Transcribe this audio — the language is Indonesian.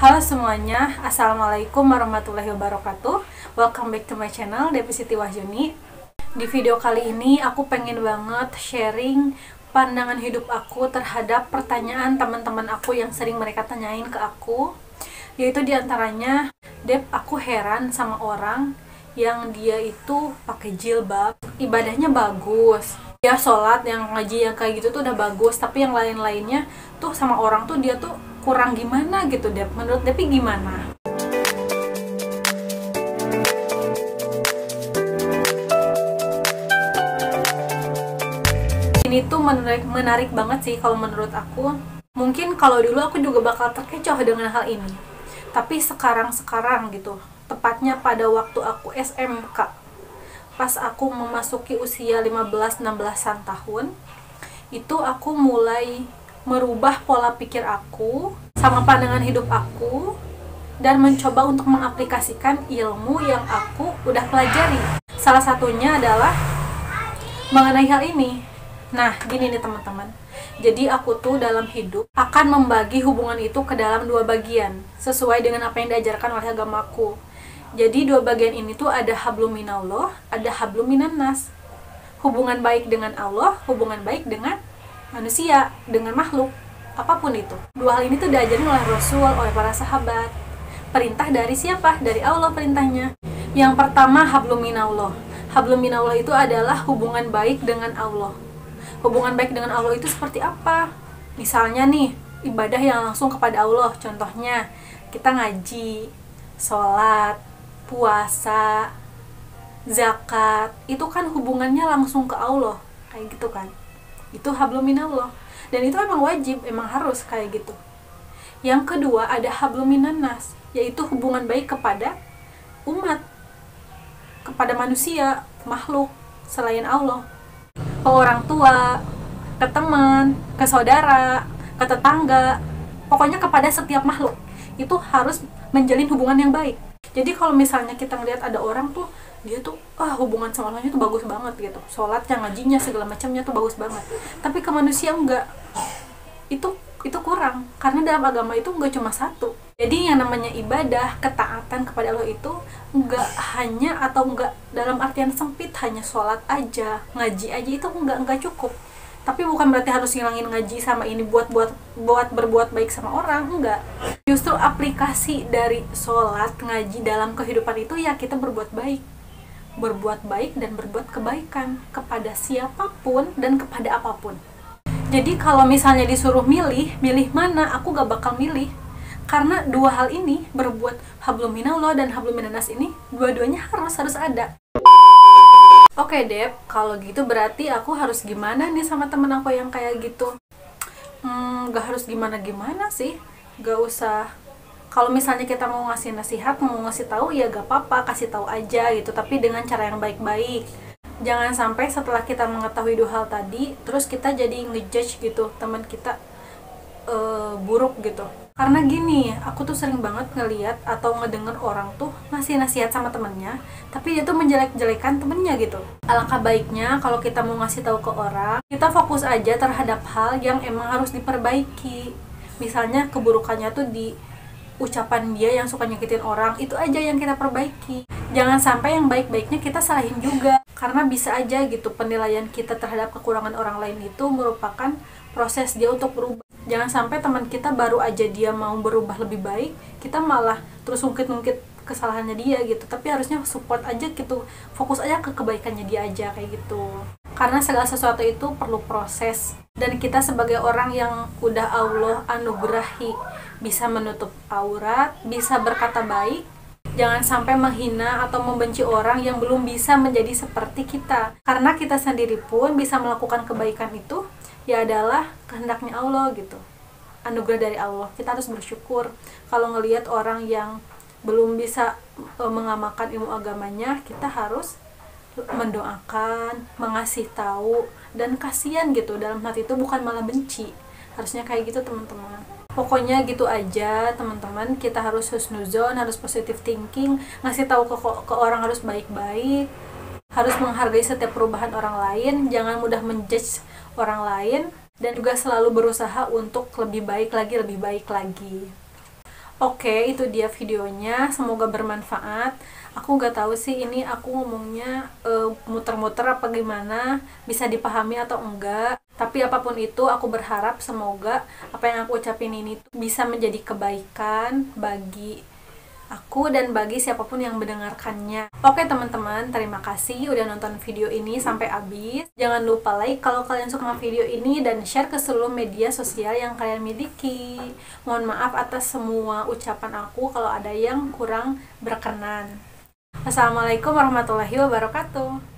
Halo semuanya, Assalamualaikum warahmatullahi wabarakatuh. Welcome back to my channel, Devi Siti Wahyuni. Di video kali ini aku pengen banget sharing pandangan hidup aku terhadap pertanyaan teman-teman aku yang sering mereka tanyain ke aku. Yaitu diantaranya, Dep, aku heran sama orang yang dia itu pakai jilbab, ibadahnya bagus. Dia sholat, yang ngaji, yang kayak gitu tuh udah bagus, tapi yang lain-lainnya tuh sama orang tuh dia tuh kurang gimana gitu, Dep. Menurut Depi gimana? Ini tuh menarik banget sih kalau menurut aku. Mungkin kalau dulu aku juga bakal terkecoh dengan hal ini. Tapi sekarang gitu, tepatnya pada waktu aku SMK, pas aku memasuki usia 15-16an tahun, itu aku mulai merubah pola pikir aku sama pandangan hidup aku dan mencoba untuk mengaplikasikan ilmu yang aku udah pelajari. Salah satunya adalah mengenai hal ini. Nah, gini nih teman-teman. Jadi aku tuh dalam hidup akan membagi hubungan itu ke dalam dua bagian sesuai dengan apa yang diajarkan oleh agamaku. Jadi dua bagian ini tuh ada hablum minallah, ada hablum minannas. Hubungan baik dengan Allah, hubungan baik dengan manusia, dengan makhluk, apapun itu. Dua hal ini tuh diajarin oleh Rasul, oleh para sahabat. Perintah dari siapa? Dari Allah perintahnya. Yang pertama, hablum minallah. Hablum minallah itu adalah hubungan baik dengan Allah. Hubungan baik dengan Allah itu seperti apa? Misalnya nih, ibadah yang langsung kepada Allah. Contohnya, kita ngaji, sholat, puasa, zakat. Itu kan hubungannya langsung ke Allah. Kayak gitu kan. Itu hablum minallah, dan itu emang wajib, emang harus kayak gitu. Yang kedua ada hablum minannas, yaitu hubungan baik kepada umat, kepada manusia, makhluk selain Allah, ke orang tua, ke teman, ke saudara, ke tetangga, pokoknya kepada setiap makhluk. Itu harus menjalin hubungan yang baik. Jadi kalau misalnya kita ngelihat ada orang tuh dia tuh hubungan sama Allahnya tuh bagus banget gitu, sholatnya, ngajinya, segala macamnya tuh bagus banget, tapi ke manusia enggak, itu kurang, karena dalam agama itu enggak cuma satu. Jadi yang namanya ibadah, ketaatan kepada Allah itu enggak hanya, atau enggak dalam artian sempit hanya sholat aja, ngaji aja, itu enggak cukup. Tapi bukan berarti harus ngilangin ngaji sama ini buat berbuat baik sama orang, enggak. Justru aplikasi dari sholat, ngaji dalam kehidupan itu ya kita berbuat baik dan berbuat kebaikan kepada siapapun dan kepada apapun. Jadi kalau misalnya disuruh milih mana, aku gak bakal milih, karena dua hal ini, berbuat hablum minallah dan hablum minannas ini, dua-duanya harus ada. Oke Dep, kalau gitu berarti aku harus gimana nih sama temen aku yang kayak gitu? Gak harus gimana-gimana sih, gak usah. Kalau misalnya kita mau ngasih nasihat, mau ngasih tahu, ya gak apa-apa, kasih tahu aja gitu, tapi dengan cara yang baik-baik. Jangan sampai setelah kita mengetahui dua hal tadi, terus kita jadi ngejudge gitu teman kita buruk gitu. Karena gini, aku tuh sering banget ngeliat atau ngedenger orang tuh ngasih nasihat sama temennya, tapi dia tuh menjelek-jelekan temennya gitu. Alangkah baiknya kalau kita mau ngasih tahu ke orang, kita fokus aja terhadap hal yang emang harus diperbaiki. Misalnya keburukannya tuh di ucapan dia yang suka nyakitin orang, itu aja yang kita perbaiki. Jangan sampai yang baik-baiknya kita salahin juga, karena bisa aja gitu penilaian kita terhadap kekurangan orang lain itu merupakan proses dia untuk berubah. Jangan sampai teman kita baru aja dia mau berubah lebih baik, kita malah terus ungkit-ungkit kesalahannya dia gitu. Tapi harusnya support aja gitu, fokus aja ke kebaikannya dia aja kayak gitu. Karena segala sesuatu itu perlu proses, dan kita sebagai orang yang udah Allah anugerahi bisa menutup aurat, bisa berkata baik, jangan sampai menghina atau membenci orang yang belum bisa menjadi seperti kita. Karena kita sendiri pun bisa melakukan kebaikan itu ya adalah kehendaknya Allah gitu, anugerah dari Allah. Kita harus bersyukur kalau ngelihat orang yang belum bisa mengamalkan ilmu agamanya. Kita harus mendoakan, mengasih tahu, dan kasihan gitu dalam hati itu, bukan malah benci. Harusnya kayak gitu teman-teman. Pokoknya gitu aja teman-teman, kita harus husnuzon, harus positive thinking, ngasih tahu ke orang harus baik-baik, harus menghargai setiap perubahan orang lain, jangan mudah menjudge orang lain, dan juga selalu berusaha untuk lebih baik lagi. Oke, itu dia videonya. Semoga bermanfaat. Aku nggak tahu sih ini aku ngomongnya muter-muter apa gimana, bisa dipahami atau enggak. Tapi apapun itu, aku berharap semoga apa yang aku ucapin ini tuh bisa menjadi kebaikan bagi aku dan bagi siapapun yang mendengarkannya. Oke teman-teman, terima kasih udah nonton video ini sampai habis. Jangan lupa like kalau kalian suka sama video ini dan share ke seluruh media sosial yang kalian miliki. Mohon maaf atas semua ucapan aku kalau ada yang kurang berkenan. Assalamualaikum warahmatullahi wabarakatuh.